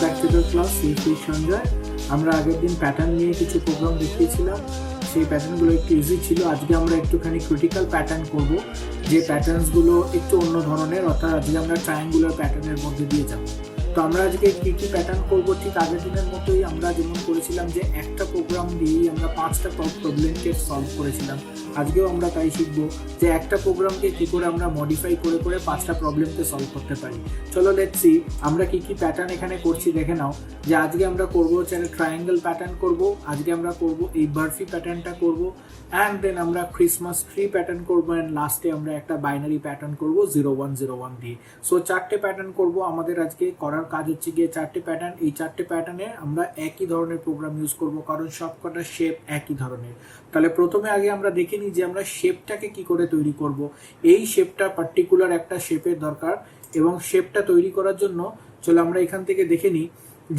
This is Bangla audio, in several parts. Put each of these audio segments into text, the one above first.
Back to the class. Sanjay. আমরা আগের দিন প্যাটার্ন নিয়ে কিছু প্রোগ্রাম দেখিয়েছিলাম, সেই প্যাটার্নগুলো একটু ইজি ছিল। আজকে আমরা একটুখানি ক্রিটিক্যাল প্যাটার্ন করব, যে প্যাটার্নসগুলো একটু অন্য ধরনের, অর্থাৎ আজকে আমরা ট্রায়াঙ্গুলার প্যাটার্নের মধ্যে দিয়ে যাব। তো আমরা আজকে কী কী প্যাটার্ন করবো, ঠিক আগের দিনের মতোই আমরা যেমন করেছিলাম যে একটা প্রোগ্রাম দিয়েই আমরা 5টা প্রবলেমকে সলভ করেছিলাম। আজকেও আমরা তাই শিখবো যে একটা প্রোগ্রামকে কী করে আমরা মডিফাই করে করে 5টা প্রবলেমকে সলভ করতে পারি। চলো লেটস সি আমরা কী কী প্যাটার্ন এখানে করছি দেখে নাও। যে আজকে আমরা করবো হচ্ছে একটা ট্রায়াঙ্গেল প্যাটার্ন করব, আজকে আমরা করব এই বার্ফি প্যাটার্নটা করব, অ্যান্ড দেন আমরা ক্রিসমাস ট্রি প্যাটার্ন করবো, অ্যান্ড লাস্টে আমরা একটা বাইনারি প্যাটার্ন করবো 0101 দিয়ে। সো 4টে প্যাটার্ন করব। আমাদের আজকে করার কাজ হচ্ছে গিয়ে 4টে প্যাটার্ন। এই 4টে প্যাটার্নে আমরা একই ধরনের প্রোগ্রাম ইউজ করব, কারণ সবকটা শেপ একই ধরনের। তাহলে প্রথমে আগে আমরা দেখে নিই যে আমরা শেপটাকে কি করে তৈরি করব। এই শেপটা পার্টিকুলার একটা শেপের দরকার, এবং শেপটা তৈরি করার জন্য চলো আমরা এখান থেকে দেখে নিই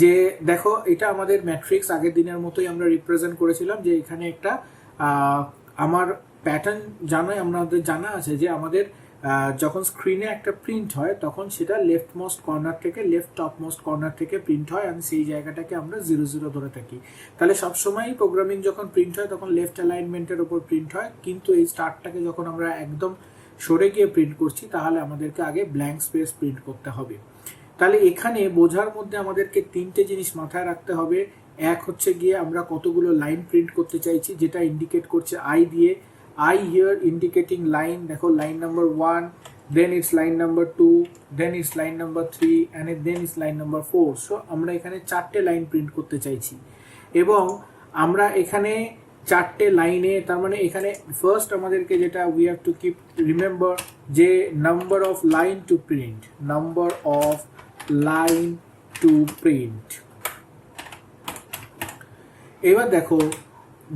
যে দেখো এটা আমাদের ম্যাট্রিক্স আগের দিনের মতোই আমরা রিপ্রেজেন্ট করেছিলাম। যে এখানে একটা আমার প্যাটার্ন আমাদের জানা আছে যে আমাদের যখন স্ক্রিনে একটা প্রিন্ট হয় তখন সেটা লেফট টপ মোস্ট কর্নার থেকে প্রিন্ট হয়, আমি সেই জায়গাটাকে আমরা 00 ধরে থাকি। তাহলে সবসময় প্রোগ্রামিং যখন প্রিন্ট হয় তখন লেফট অ্যালাইনমেন্টের ওপর প্রিন্ট হয়, কিন্তু এই স্টার্টটাকে যখন আমরা একদম সরে গিয়ে প্রিন্ট করছি তাহলে আমাদেরকে আগে ব্ল্যাঙ্ক স্পেস প্রিন্ট করতে হবে। তাহলে এখানে বোঝার মধ্যে আমাদেরকে 3টে জিনিস মাথায় রাখতে হবে। এক হচ্ছে গিয়ে আমরা কতগুলো লাইন প্রিন্ট করতে চাইছি, যেটা ইন্ডিকেট করছে আই দিয়ে। I here indicating line, দেখো line number 1, then it's line number 2, then it's line number 3, and then it's line number 4. So আমরা এখানে 4টে লাইন প্রিন্ট করতে চাইছি, এবং আমরা এখানে 4টে লাইনে, তার মানে এখানে ফার্স্ট আমাদেরকে যেটা we have to keep remember যে number of line to print. এবার দেখো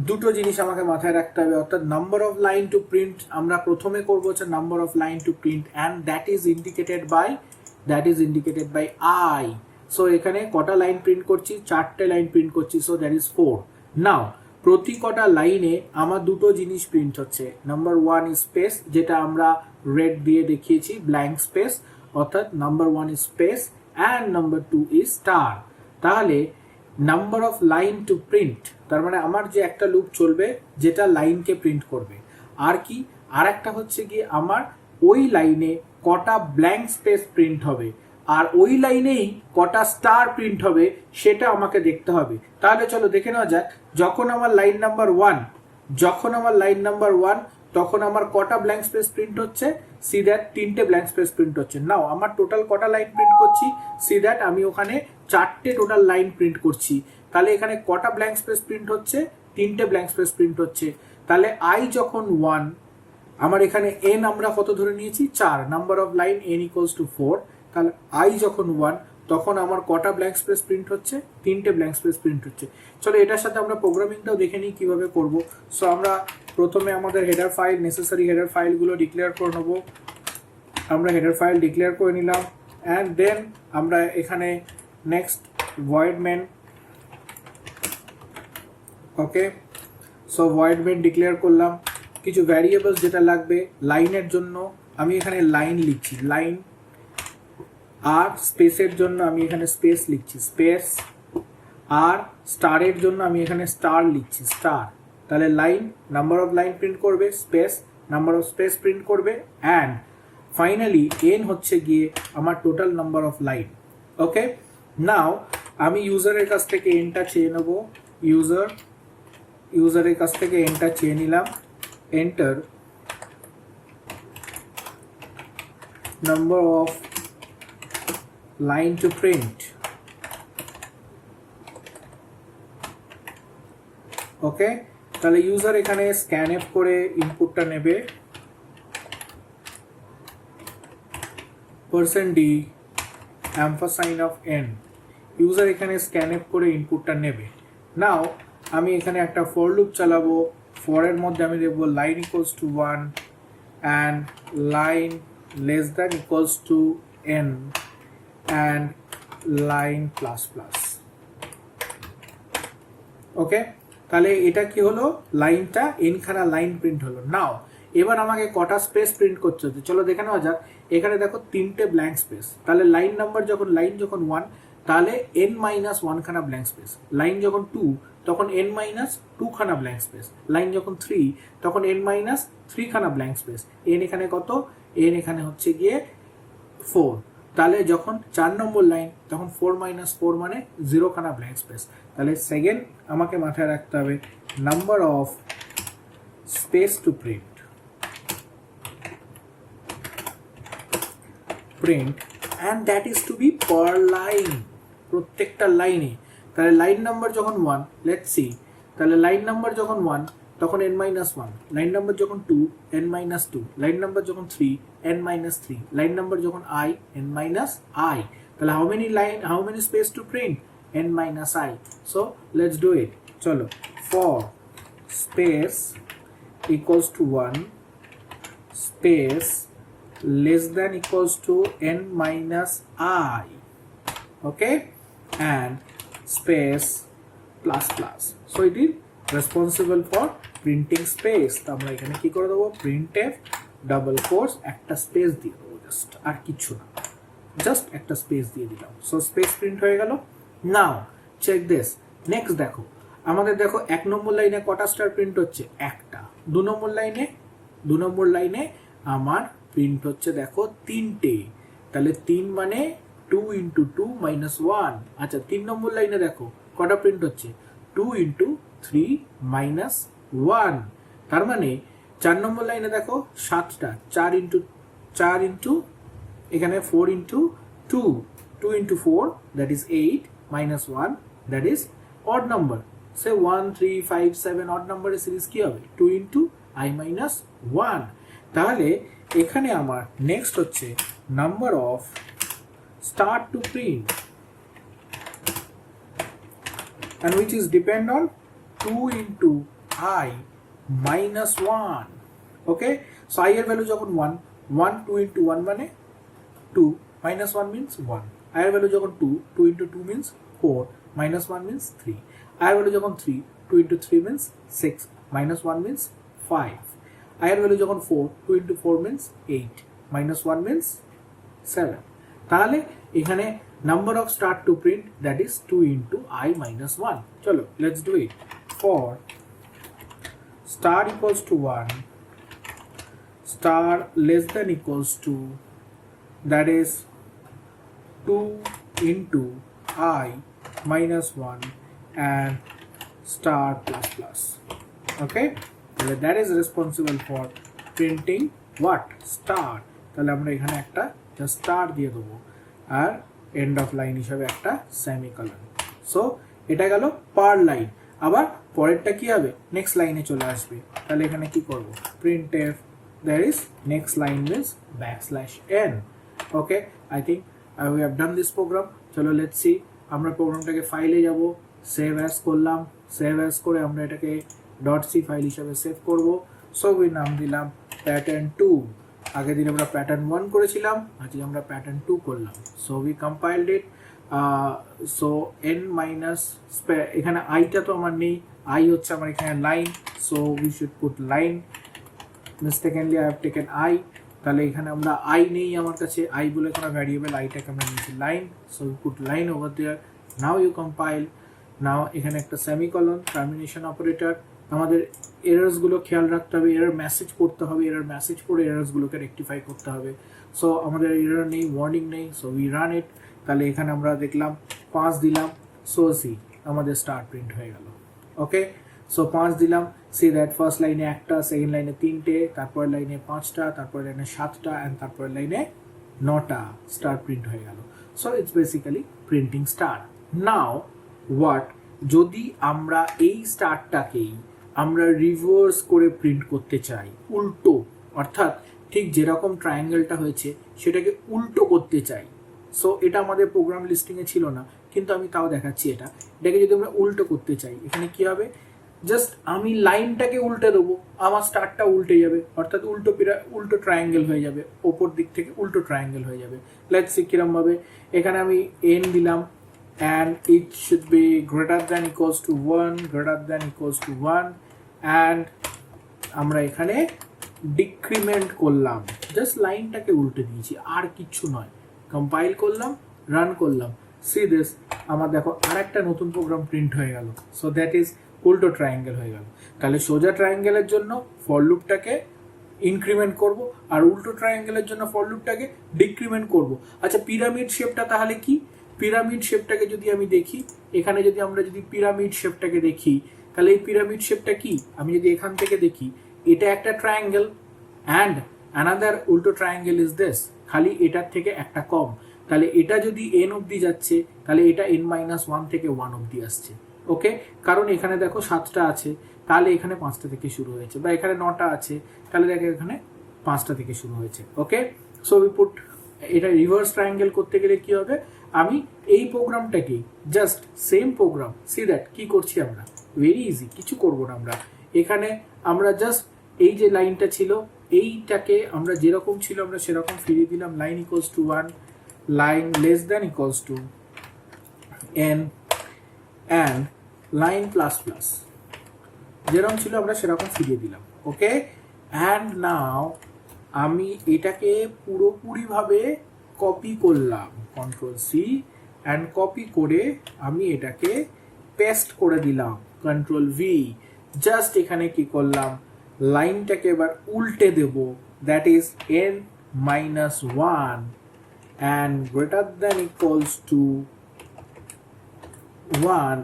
দুটো জিনিস আমাকে মাথায় রাখতে হবে, অর্থাৎ number of line to print আমরা প্রথমে করবো হচ্ছে number of line to print, and that is indicated by I. So এখানে কটা লাইন প্রিন্ট করছি, 4টে লাইন প্রিন্ট করছি, সো দ্যাট ইজ 4। নাও প্রতি কটা লাইনে আমার দুটো জিনিস প্রিন্ট হচ্ছে। নাম্বার 1 ইজ স্পেস, যেটা আমরা রেড দিয়ে দেখিয়েছি, ব্ল্যাঙ্ক স্পেস, অর্থাৎ number 1 is space and number 2 is star. তাহলে number of line to print, তার মানে আমার যে একটা লুপ চলবে যেটা লাইনকে প্রিন্ট করবে। আর কি, আর একটা হচ্ছে কি আমার ওই লাইনে কটা ব্ল্যাঙ্ক স্পেস প্রিন্ট হবে, আর ওই লাইনেই কটা স্টার প্রিন্ট হবে সেটা আমাকে দেখতে হবে। তাহলে চলো দেখে নেওয়া যাক, যখন আমার লাইন নাম্বার 1 তখন আমার কটা ব্ল্যাঙ্ক স্পেস প্রিন্ট হচ্ছে, সি দ্যাট 3টে ব্ল্যাঙ্ক স্পেস প্রিন্ট হচ্ছে। নাও আমার টোটাল কটা লাইন প্রিন্ট করছি, সি দ্যাট আমি ওখানে 4টে টোটাল লাইন প্রিন্ট করছি। তাহলে এখানে কটা ব্ল্যাঙ্ক স্পেস প্রিন্ট হচ্ছে, 3টে ব্ল্যাঙ্ক স্পেস প্রিন্ট হচ্ছে। তাহলে আই যখন 1, আমার এখানে এন আমরা কত ধরে নিয়েছি, 4, number of line n equals to 4। তাহলে আই যখন 1 তখন আমার কটা ব্ল্যাঙ্ক স্পেস প্রিন্ট হচ্ছে, 3টে ব্ল্যাঙ্ক স্পেস প্রিন্ট হচ্ছে। চলো এটার সাথে আমরা প্রোগ্রামিংটাও দেখে নিই কিভাবে করব। সো আমরা প্রথমে আমাদের হেডার ফাইল, নেসেসারি হেডার ফাইলগুলো ডিক্লেয়ার করে নেব। আমরা হেডার ফাইল ডিক্লেয়ার করে নিলাম, অ্যান্ড দেন আমরা এখানে নেক্সট ভয়েড মেন, ওকে। সো ভয়েড মেন ডিক্লেয়ার করলাম। কিছু ভ্যারিয়েবলস যেটা লাগবে লাইনের জন্য, আমি এখানে লাইন লিখছি, লাইন। আর স্পেসের জন্য আমি এখানে স্পেস লিখছি, স্পেস। আর স্টারের জন্য আমি এখানে স্টার লিখছি, স্টার। তাহলে line, number of line print করবে, space, number of space print করবে, অ্যান্ড ফাইনালি এন হচ্ছে গিয়ে আমার total number of line. Okay, now আমি ইউজারের কাছ থেকে এনটা চেয়ে নেব। ইউজারের কাছ থেকে এনটা চেয়ে নিলাম, enter number of line to print. Okay, তাহলে ইউজার এখানে স্ক্যানএফ করে ইনপুটটা নেবে, %d ampersand of n। User এখানে স্ক্যানএফ করে ইনপুটটা নেবে। নাও আমি এখানে একটা ফর লুপ চালাবো। ফরের মধ্যে আমি দেবো line equals to 1 and line less than equals to n and line plus plus. Okay, তাহলে এটা কি হলো, লাইনটা এনখানা লাইন প্রিন্ট হলো। নাও এবার আমাকে কটা স্পেস প্রিন্ট করতে হচ্ছে, চলো দেখে নেওয়া যাক। এখানে দেখো 3টে ব্ল্যাঙ্ক স্পেস। তাহলে লাইন যখন 1, তাহলে n মাইনাস 1 খানা ব্ল্যাঙ্ক স্পেস। লাইন যখন 2 তখন n মাইনাস 2 খানা ব্ল্যাঙ্ক স্পেস। লাইন যখন 3 তখন n মাইনাস 3 খানা ব্ল্যাঙ্ক স্পেস। n এখানে কত? n এখানে হচ্ছে গিয়ে 4। তাহলে যখন 4 নম্বর লাইন তখন 4 মাইনাস 4 মানে 0 খানা ব্ল্যাঙ্ক স্পেস। তাহলে সেকেন্ড আমাকে মাথায় রাখতে হবে number of space to print and that is to be per line, প্রত্যেকটা লাইনে। তাহলে লাইন নাম্বার যখন 1, লেটস সি, তাহলে লাইন নাম্বার যখন 1 তখন n minus 1, লাইন নাম্বার যখন 2 n minus 2, লাইন নাম্বার যখন 3 n minus 3, লাইন নাম্বার যখন I n minus I। তাহলে how many space to print? n minus I। So let's do it, চলো। For space equals to 1, space less than equals to n minus I, okay, and space plus plus, so it is responsible for printing space। তো আমরা এখানে কি করে দেবো? printf ডাবল কোর্স একটা স্পেস দিয়ে দেবো, জাস্ট, আর কিছু না, জাস্ট একটা স্পেস দিয়ে দিলাম। সো স্পেস প্রিন্ট হয়ে গেল। নাও চেক দিস, নেক্সট দেখো, আমাদের দেখো 1 নম্বর লাইনে কটা স্টার প্রিন্ট হচ্ছে? একটা। 2 নম্বর লাইনে আমার প্রিন্ট হচ্ছে দেখো 3টে। তাহলে 3 মানে 2 into 2 minus 1। আচ্ছা, 3 নম্বর লাইনে দেখো কটা প্রিন্ট হচ্ছে? 2 into 3 minus 1। তার মানে 4 নম্বর লাইনে দেখো 7টা, 4 into এখানে 4 into 2, 2 into 4 that is 8 minus 1 that is odd number। say 1 3 5 7 odd number এর সিরিজ কি হবে? 2 into I minus 1। তাহলে এখানে আমার নেক্সট হচ্ছে number of start to print and which is depend on 2 into I minus 1, okay। so I এর ভ্যালু যখন 1 2 into 1 মানে 2 minus 1 means 1। I এর ভ্যালু যখন 2 into 2 means 4 minus 1 means 3। I এর ভ্যালু যখন 3 2 into 3 means 6 minus 1 means 5। I এর ভ্যালু যখন 4 2 into 4 means 8 minus 1 means 7। তাহলে এখানে number of start to print that is 2 into I minus 1। চলো let's do it। for star equals to 1, star less than equals to, that is 2 into I minus 1 and star plus plus, okay। that is responsible for printing what? star। তাহলে আমরা এখানে একটা স্টার দিয়ে দেবো আর এন্ড অফ লাইন হিসাবে একটা সেমিকলন। সো এটা গেল পার লাইন। আবার পরেরটা কি হবে? নেক্সট লাইনে চলে আসবে। তাহলে এখানে কি করব? printf there is next line means \n, okay। I think we have done this program। চলো let's see, আমরা প্রোগ্রামটাকে ফাইলে যাব, সেভ অ্যাজ করলাম, সেভ অ্যাজ করে আমরা এটাকে .c ফাইল হিসাবে সেভ করব। সো we নাম দিলাম pattern 2। আগের দিন আমরা প্যাটার্ন 1 করেছিলাম, আজকে আমরা প্যাটার্ন 2 করলাম। So we compiled it. So n minus, এখানে আইটা তো আমার নেই, আই হচ্ছে আমার এখানে line, so we should put line. Mistakenly I have taken i. তাহলে এখানে আমরা আই নেই আমার কাছে, আই বলে কোনো ভ্যারিয়েবল, আইটাকে আমরা নিয়েছি line, so we put line over there. Now you compile. Now এখানে একটা সেমিকলন, টার্মিনেশন অপারেটর। আমাদের এরার্সগুলো খেয়াল রাখতে হবে, এরার মেসেজ পড়তে হবে, এরার মেসেজ পড়ে এরার্সগুলোকে রেকটিফাই করতে হবে। সো আমাদের এরার নেই, ওয়ার্নিং নেই, সো উই রান ইট। তাহলে এখানে আমরা দেখলাম 5 দিলাম, সো সি আমাদের স্টার্ট প্রিন্ট হয়ে গেল, ওকে। সো 5 দিলাম, সি দ্যাট ফার্স্ট লাইনে একটা, সেকেন্ড লাইনে 3টে, তারপরের লাইনে 5টা, তারপরের লাইনে 7টা অ্যান্ড তারপরের লাইনে 9টা স্টার প্রিন্ট হয়ে গেল। So it's basically printing star. Now what যদি আমরা এই স্টারটাকেই আমরা রিভার্স করে প্রিন্ট করতে চাই, উল্টো, অর্থাৎ ঠিক যেরকম ট্রায়াঙ্গেলটা হয়েছে সেটাকে উল্টো করতে চাই। সো এটা আমাদের প্রোগ্রাম লিস্টিংয়ে ছিল না, কিন্তু আমি তাও দেখাচ্ছি। এটাকে যদি আমরা উল্টো করতে চাই, এখানে কি হবে? জাস্ট আমি লাইনটাকে উল্টে দেবো, আমার স্টারটা উল্টে যাবে, অর্থাৎ উল্টো ট্রায়াঙ্গেল হয়ে যাবে, ওপর দিক থেকে উল্টো ট্রায়াঙ্গেল হয়ে যাবে। লেটস সি কিরমভাবে। এখানে আমি n দিলাম and it should be greater than equals to 1, greater than equals to 1, and আমরা এখানে ডিক্রিমেন্ট করলাম, জাস্ট লাইনটাকে উল্টে দিয়েছি, আর কিছু নয়। কম্পাইল করলাম, রান করলাম, সি দিস, আমার দেখো আর একটা নতুন প্রোগ্রাম প্রিন্ট হয়ে গেল। সো দ্যাট ইজ উল্টো ট্রায়াঙ্গেল হয়ে গেল। তাহলে সোজা ট্রায়াঙ্গেলের জন্য ফর লুপটাকে ইনক্রিমেন্ট করব, আর উল্টো ট্রায়াঙ্গেলের জন্য ফর লুপটাকে ডিক্রিমেন্ট করব। আচ্ছা, পিরামিড শেপটা তাহলে কি? পিরামিড শেপটাকে যদি আমি দেখি, এখানে যদি আমরা যদি পিরামিড শেপটাকে দেখি, তাহলে এই পিরামিড শেপটা কি? আমি যদি এখান থেকে দেখি, এটা একটা ট্রায়াঙ্গেল অ্যান্ড অ্যানাদার উল্টো ট্রায়াঙ্গেল ইজ দিস, খালি এটার থেকে একটা কম। তাহলে এটা যদি এন অবধি যাচ্ছে, তাহলে এটা n-1 থেকে 1 অবধি আসছে। ওকে, কারণ এখানে দেখো 7টা আছে, তাহলে এখানে 5টা থেকে শুরু হয়েছে, বা এখানে 9টা আছে, তাহলে দেখো এখানে 5টা থেকে শুরু হয়েছে। ওকে, সো উই পুট, এটা রিভার্স ট্রায়াঙ্গেল করতে গেলে কি হবে, আমি এই প্রোগ্রামটাকেই just same program, see that কি করছি আমরা, ভেরি ইজি, কিছু করব না আমরা। এখানে আমরা জাস্ট এই যে লাইনটা ছিল, এইটাকে আমরা যেরকম ছিল আমরা সেরকম ফিরিয়ে দিলাম, line equals to 1, line less than equals to n, and line plus plus, যেরকম ছিল আমরা সেরকম ফিরিয়ে দিলাম। ওকে, অ্যান্ড নাও আমি এটাকে পুরোপুরিভাবে কপি করলাম, কন্ট্রোল সি, অ্যান্ড কপি করে আমি এটাকে পেস্ট করে দিলাম, কন্ট্রোল ভি। জাস্ট এখানে কি করলাম, লাইনটাকে এবার উল্টে দেব, that is n-1 and greater than equals to 1,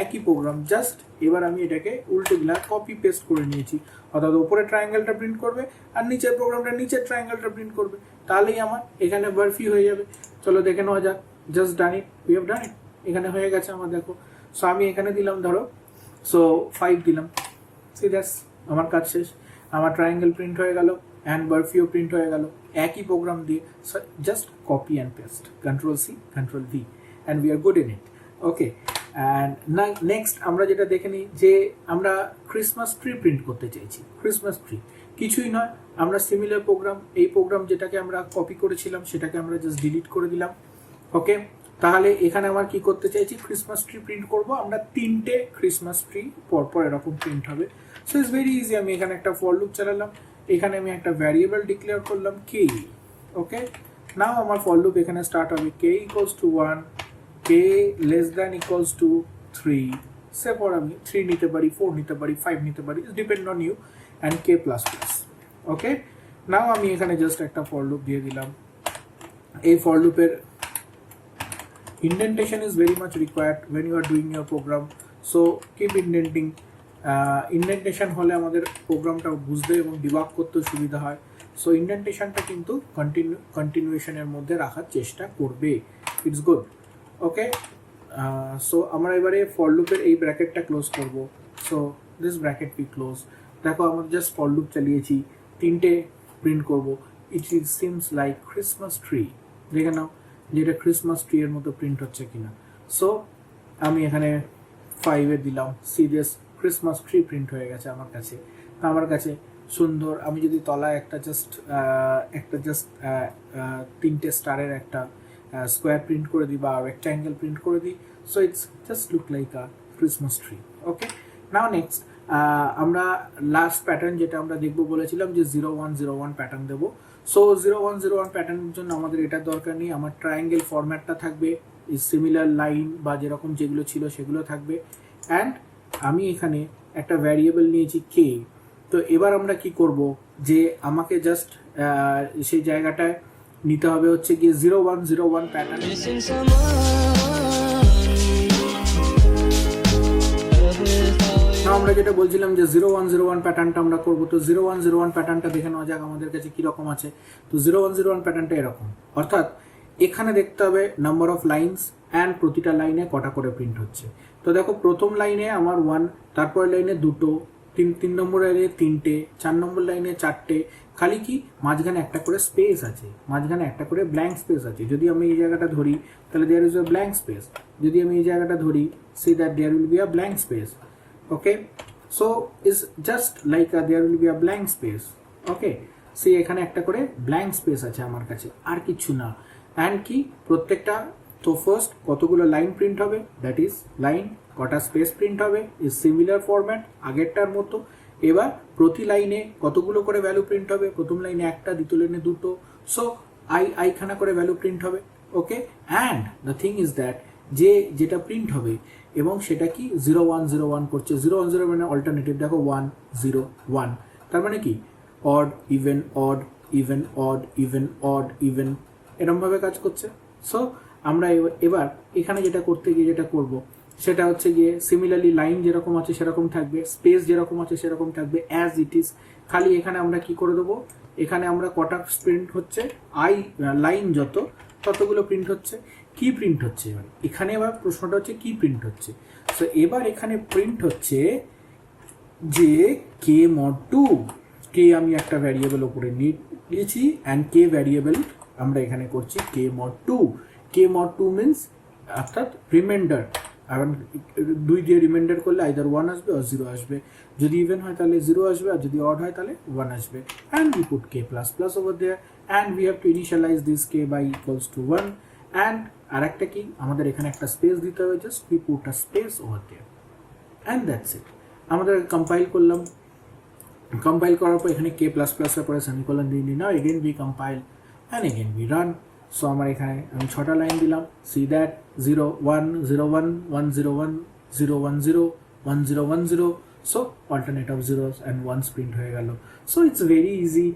একই প্রোগ্রাম জাস্ট এবার আমি এটাকে উল্টে দিলাম, কপি পেস্ট করে নিয়েছি, অর্থাৎ উপরে ট্রায়াঙ্গেলটা প্রিন্ট করবে আর নিচের প্রোগ্রামটা নিচের ট্রায়াঙ্গেলটা প্রিন্ট করবে, তাহলেই আমার এখানে বারফি হয়ে যাবে। চলো দেখে নেওয়া যাক, just done it, we have done it, এখানে হয়ে গেছে আমার, দেখো। সো আমি এখানে দিলাম ধরো, সো 5 দিলাম, সি দ্যাটস, আমার কাজ শেষ, আমার ট্রায়াঙ্গেল প্রিন্ট হয়ে গেল অ্যান্ড বারফিও প্রিন্ট হয়ে গেল একই প্রোগ্রাম দিয়ে। Just copy and paste, control C, control V, and we are good in it. Okay, and next আমরা যেটা দেখে নিই, যে আমরা ক্রিসমাস ট্রি প্রিন্ট করতে চাইছি। ক্রিসমাস ট্রি কিছুই নয়, আমরা সিমিলার প্রোগ্রাম, এই প্রোগ্রাম যেটাকে আমরা কপি করেছিলাম সেটাকে আমরা জাস্ট ডিলিট করে দিলাম। ওকে, তাহলে এখানে আমার কি করতে চাইছি, ক্রিসমাস ট্রি প্রিন্ট করব আমরা, 3টে ক্রিসমাস ট্রি পরপর এরকম প্রিন্ট হবে। সো ইটস ভেরি ইজি, আমি এখানে একটা ফর লুপ চালালাম, এখানে আমি একটা ভ্যারিয়েবল ডিক্লেয়ার করলাম কে। ওকে, নাও আমার ফর লুপ এখানে স্টার্ট হবে, k equals to 1, k less than equals to 3, সেপর আমি 3 নিতে পারি, 4 নিতে পারি, 5 নিতে পারি, it's depend on you, and k plus plus. Okay, now আমি এখানে জাস্ট একটা ফর লুপ দিয়ে দিলাম। এই ফর লুপের indentation is very much required when you are doing your program, so keep indenting. Indentation হলে আমাদের প্রোগ্রামটা বুঝতে এবং ডিবাগ করতে সুবিধা হয়। সো ইন্ডেন্টেশনটা কিন্তু কন্টিনিউয়েশনের মধ্যে রাখার চেষ্টা করবে, ইটস গুড। ওকে, সো আমরা এবারে ফর লুপের এই ব্র্যাকেটটা ক্লোজ করব। So this bracket be close. দেখো আমরা জাস্ট ফর লুপ চালিয়েছি, 3টে প্রিন্ট করব। It seems like Christmas tree, দেখে নাও যেটা ক্রিসমাস ট্রি এর মতো প্রিন্ট হচ্ছে কিনা। সো আমি এখানে 5 দিলাম, সিরিয়াস ক্রিসমাস ট্রি প্রিন্ট হয়ে গেছে আমার কাছে সুন্দর। আমি যদি তলায় একটা জাস্ট 3টে স্টারের একটা স্কোয়ার প্রিন্ট করে দিই বা রেক্ট্যাঙ্গেল প্রিন্ট করে দিই, so it's just look like a Christmas tree. Okay, now next আমরা লাস্ট প্যাটার্ন যেটা আমরা দেখবো বলেছিলাম যে 0101 প্যাটার্ন দেবো। সো 0101 প্যাটার্নের জন্য আমাদের এটার দরকার নেই, আমার ট্রায়াঙ্গেল ফরম্যাটটা থাকবে, সিমিলার লাইন বা যেরকম যেগুলো ছিল সেগুলো থাকবে, অ্যান্ড আমি এখানে একটা ভ্যারিয়েবল নিয়েছি কে। তো এবার আমরা কি করব, যে আমাকে জাস্ট সেই জায়গাটায় নিতে হবে হচ্ছে গিয়ে 0101 প্যাটার্ন। আমরা যেটা বলছিলাম যে 0101 প্যাটার্নটা আমরা করবো, তো 0101 প্যাটার্নটা দেখে নেওয়া যাক আমাদের কাছে কীরকম আছে। তো 0101 প্যাটার্নটা এরকম, অর্থাৎ এখানে দেখতে হবে নাম্বার অফ লাইনস অ্যান্ড প্রতিটা লাইনে কটা করে প্রিন্ট হচ্ছে। তো দেখো প্রথম লাইনে আমার 1, তারপর লাইনে 2, 3 নম্বর লাইনে 3টে, 4 নম্বর লাইনে 4টে, খালি কি মাঝখানে একটা করে স্পেস আছে, মাঝখানে একটা করে ব্ল্যাঙ্ক স্পেস আছে। যদি আমি এই জায়গাটা ধরি তাহলে there is a blank space, যদি আমি এই জায়গাটা ধরি see that there will be a blank space. Okay, so is just like there will be a blank space. Okay, say এখানে একটা করে ব্ল্যাঙ্ক স্পেস আছে আমার কাছে, আর কিছু না। অ্যান্ড কি প্রত্যেকটা, তো ফার্স্ট কতগুলো লাইন প্রিন্ট হবে, দ্যাট ইজ লাইন, কটা স্পেস প্রিন্ট হবে ইজ সিমিলার ফরম্যাট আগেরটার মতো। এবার প্রতি লাইনে কতগুলো করে ভ্যালু প্রিন্ট হবে, প্রথম লাইনে 1টা, দ্বিতীয় লাইনে 2টো, সো আইখানা করে ভ্যালু প্রিন্ট হবে। Okay, and the thing is that যেটা প্রিন্ট হবে এবং সেটা কি 0 1 0 1 করছে। 0 1 0 মানে অল্টারনেটিভ, দেখো 1 0 1, তার মানে কি odd even odd even odd even odd even, এরকমভাবে কাজ করছে। সো আমরা এবার এখানে যেটা করতে গিয়ে যেটা করব সেটা হচ্ছে গিয়ে সিমিলারলি লাইন যেরকম আছে সেরকম থাকবে, স্পেস যেরকম আছে সেরকম থাকবে অ্যাজ ইট ইজ। খালি এখানে আমরা কি করে দেবো, এখানে আমরা কটা প্রিন্ট হচ্ছে, লাইন যত ততগুলো প্রিন্ট হচ্ছে। কি প্রিন্ট হচ্ছে এখানে, এবার প্রশ্নটা হচ্ছে কি প্রিন্ট হচ্ছে। সো এবার এখানে প্রিন্ট হচ্ছে যে কে মড 2, কে আমি একটা ভ্যারিয়েবল ওপরে নিয়েছি অ্যান্ড কে ভ্যারিয়েবল আমরা এখানে করছি কে মড 2। কে মড 2 মিনস অর্থাৎ রিমাইন্ডার, এখন 2 দিয়ে রিমাইন্ডার করলে আইদার 1 আসবে আর 0 আসবে, যদি ইভেন হয় তাহলে 0 আসবে আর যদি অড হয় তাহলে 1 আসবে। And we put k plus plus over there and we have to initialize this k by equals to 1 and আর একটা কি আমাদের এখানে একটা স্পেস দিতে হবে, just we put a space over there and that's it. আমাদের কম্পাইল করলাম, কম্পাইল করার পর এখানে কে প্লাস প্লাসের পরে সেমিকোলন দিয়ে নিই, now again we compile and again we run. So আমার এখানে আমি 6টা লাইন দিলাম, see that 0 1 0 1 1 0 1 0 1 0 1 0 1 0, so alternate of zeros and ones print হয়ে গেল। So it's very easy,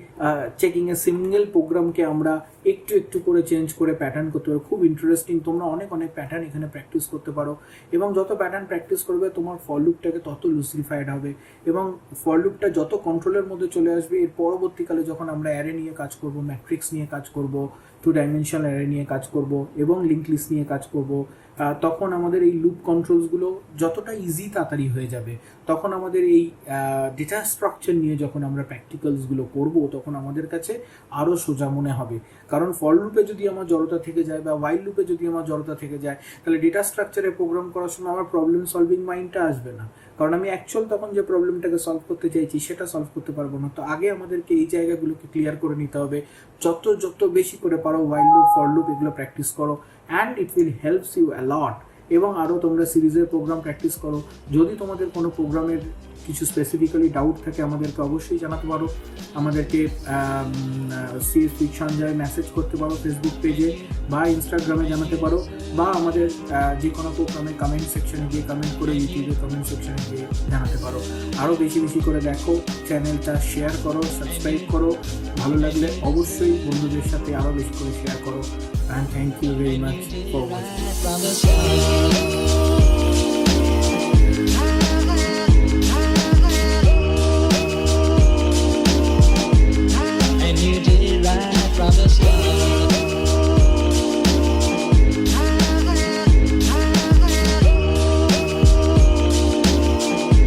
checking a single প্রোগ্রামকে আমরা একটু একটু করে চেঞ্জ করে প্যাটার্ন করতে পারো। খুব ইন্টারেস্টিং, তোমরা অনেক অনেক প্যাটার্ন এখানে প্র্যাকটিস করতে পারো এবং যত প্যাটার্ন প্র্যাকটিস করবে তোমার ফর লুপটাকে তত লুসিফাইড হবে এবং ফর লুপটা যত কন্ট্রোলের মধ্যে চলে আসবে। এর পরবর্তীকালে যখন আমরা অ্যারে নিয়ে কাজ করব, ম্যাট্রিক্স নিয়ে কাজ করব, 2 ডাইমেনশনাল অ্যারে নিয়ে কাজ করব এবং লিঙ্ক লিস্ট নিয়ে কাজ করব, তখন আমাদের এই লুপ কন্ট্রোলসগুলো যতটা ইজি তাড়াতাড়ি হয়ে যাবে। তখন আমাদের এই ডেটা স্ট্রাকচার নিয়ে যখন আমরা প্র্যাকটিক্যালসগুলো করব তখন আমাদের কাছে আরও সোজা মনে হবে। কারণ ফর লুপে যদি আমার জড়তা থেকে যায় বা ওয়াইল লুপে যদি আমার জড়তা থেকে যায় তাহলে ডেটা স্ট্রাকচারে প্রোগ্রাম করার সময় আমার প্রবলেম সলভিং মাইন্ডটা আসবে না, কারণ আমি অ্যাকচুয়াল তখন যে প্রবলেমটাকে সলভ করতে চাইছি সেটা সলভ করতে পারবো না। তো আগে আমাদেরকে এই জায়গাগুলোকে ক্লিয়ার করে নিতে হবে। যত বেশি করে পারো ওয়াইল লুপ ফর লুপ এগুলো প্র্যাকটিস করো and it will helps you a lot. এবং আরও তোমরা সিরিজের প্রোগ্রাম প্র্যাকটিস করো। যদি তোমাদের কোনো প্রোগ্রামের কিছু স্পেসিফিক্যালি ডাউট থাকে আমাদেরকে অবশ্যই জানাতে পারো, আমাদেরকে সিএসপি সঞ্জয় মেসেজ করতে পারো ফেসবুক পেজে বা ইনস্টাগ্রামে জানাতে পারো, বা আমাদের যে কোনো প্রোগ্রামে কমেন্ট সেকশনে গিয়ে কমেন্ট করে ইউটিউবে কমেন্ট সেকশনে গিয়ে জানাতে পারো। আরও বেশি বেশি করে দেখো, চ্যানেলটা শেয়ার করো, সাবস্ক্রাইব করো, ভালো লাগলে অবশ্যই বন্ধুদের সাথে আরও বেশি করে শেয়ার করো। And thank you very much for watching.